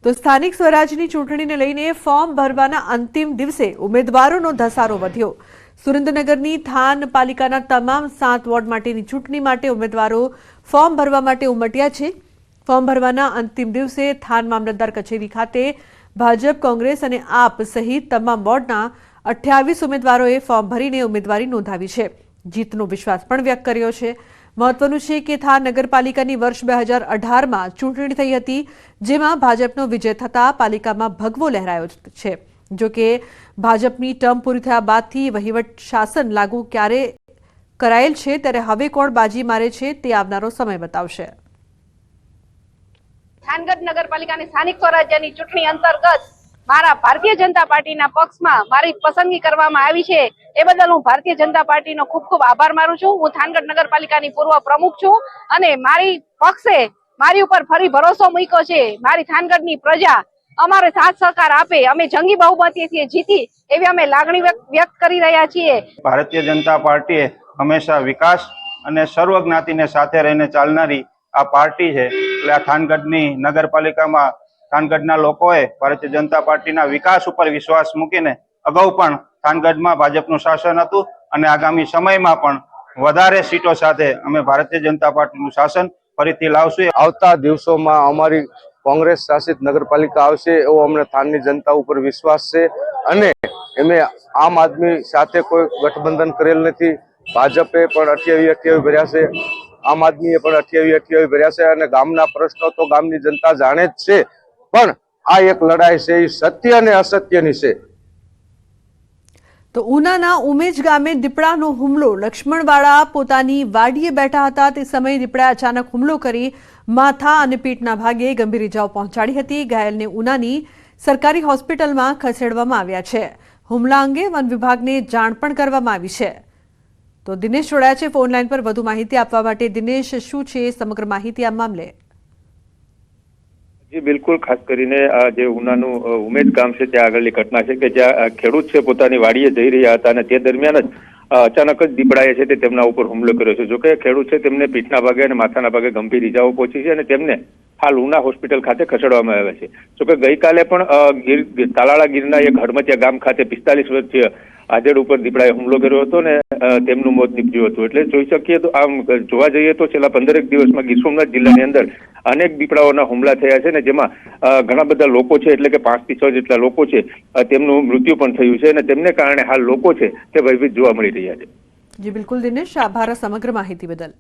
તો સ્થાનિક સ્વરાજની ચૂંટણીને લઈને ફોર્મ ભરવાના અંતિમ દિવસે ઉમેદવારોનો ધસારો વધ્યો। સુરેન્દ્રનગરની થાન પાલિકાના તમામ 7 વોર્ડ માટેની ચૂંટણી માટે ઉમેદવારો ફોર્મ ભરવા માટે ઉમટ્યા છે। ફોર્મ ભરવાના અંતિમ દિવસે થાન મામલતદાર કચેરી ખાતે ભાજપ, કોંગ્રેસ અને આપ સહિત તમામ વોર્ડના 28 ઉમેદવારોએ ફોર્મ ભરીને ઉમેદવારી નોંધાવી છે। જીતનો વિશ્વાસ પણ વ્યક્ત કર્યો છે। મહત્વનું છે કે થાન નગરપાલિકાની વર્ષ 2018માં ચૂંટણી થઈ હતી, જેમાં ભાજપનો વિજય થતા પાલિકામાં ભગવો લહેરાયો છે। જો કે ભાજપની ટર્મ પૂરી થયા બાદથી વહીવટ શાસન લાગુ ક્યારે કરાયેલ છે, ત્યારે હવે કોણ બાજી મારે છે તે આવનારો સમય બતાવશે। થાનગઢ નગરપાલિકાની સ્થાનિક સ્વરાજ્યની ચૂંટણી અંતર્ગત મારા ભારતીય જનતા પાર્ટીના પક્ષમાં મારી પસંદગી કરવામાં આવી છે, એ બદલ હું ભારતીય જનતા પાર્ટીનો ખૂબ ખૂબ આભાર માનું છું। હું થાનગઢ નગરપાલિકાની પૂર્વ પ્રમુખ છું અને મારી પક્ષે મારી ઉપર ફરી ભરોસો મૂક્યો છે। મારી થાનગઢની પ્રજા અમારે સાથ સહકાર આપે, અમે જંગી બહુમતીથી જીતી એવી અમે લાગણી વ્યક્ત કરી રહ્યા છીએ। ભારતીય જનતા પાર્ટીએ હંમેશા વિકાસ અને સર્વ જ્ઞાતિને સાથે રહીને ચાલનારી આ પાર્ટી છે। એટલે આ થાનગઢની નગરપાલિકામાં થાનગઢના લોકોએ ભારતીય જનતા પાર્ટીના વિકાસ ઉપર વિશ્વાસ મૂકીને અગાઉ પણ થાનગઢમાં ભાજપનું શાસન હતું અને આગામી સમયમાં પણ વધારે સીટો સાથે અમે ભારતીય જનતા પાર્ટીનું શાસન ફરીથી લાવશું। આવતા દિવસોમાં અમારી કોંગ્રેસ શાસિત નગરપાલિકા આવશે એવો અમને થાનની જનતા ઉપર વિશ્વાસ છે અને એમે આમ આદમી સાથે કોઈ ગઠબંધન કરેલ નથી। ભાજપે પણ 28 ભર્યા છે, આમ આદમીએ પણ 28 ભર્યા છે અને ગામના પ્રશ્નો તો ગામની જનતા જાણે જ છે, પણ આ એક લડાઈ છે એ સત્ય અને અસત્યની છે। તો ઉનાના ઉમેજ ગામે દીપડાનો હુમલો। લક્ષ્મણવાળા પોતાની વાડીએ બેઠા હતા તે સમયે દીપડાએ અચાનક હુમલો કરી માથા અને પીઠના ભાગે ગંભીર ઇજાઓ પહોંચાડી હતી। ઘાયલને ઉનાની સરકારી હોસ્પિટલમાં ખસેડવામાં આવ્યા છે। હુમલા અંગે વન વિભાગને જાણ પણ કરવામાં આવી છે। તો દિનેશ જોડાયા છે ફોન લાઈન પર વધુ માહિતી આપવા માટે। દિનેશ, શું છે સમગ્ર માહિતી આ મામલે? જી બિલકુલ, ખાસ કરીને જે ઉનાનું ઉમેદ ગામ છે ત્યાં આગળની ઘટના છે કે જ્યાં ખેડૂત છે પોતાની વાડીએ જઈ રહ્યા હતા અને તે દરમિયાન જ અચાનક જ દીપડાએ છે તે તેમના ઉપર હુમલો કર્યો છે। જોકે ખેડૂત છે તેમને પીઠના ભાગે અને માથાના ભાગે ગંભીર ઇજાઓ પહોંચી છે અને તેમને હાલ ઉના હોસ્પિટલ ખાતે ખસેડવામાં આવ્યા છે। જોકે ગઈકાલે પણ તાલાળા ગીરના એક હડમતિયા ગામ ખાતે 45 વર્ષીય આધેડ ઉપર દીપડાએ હુમલો કર્યો હતો ને તેમનું મોત નીપજ્યું હતું। એટલે જોઈ શકીએ તો આમ જોવા જઈએ તો છેલ્લા 15 દિવસમાં ગીર સોમનાથ જિલ્લાની અંદર અનેક દીપડાઓના હુમલા થયા છે ને જેમાં ઘણા બધા લોકો છે, એટલે કે 5 થી 6 જેટલા લોકો છે તેમનું મૃત્યુ પણ થયું છે અને તેમને કારણે હાલ લોકો છે તે ભયભીત જોવા મળી રહ્યા છે। જી બિલકુલ દિનેશ, આભાર સમગ્ર માહિતી બદલ।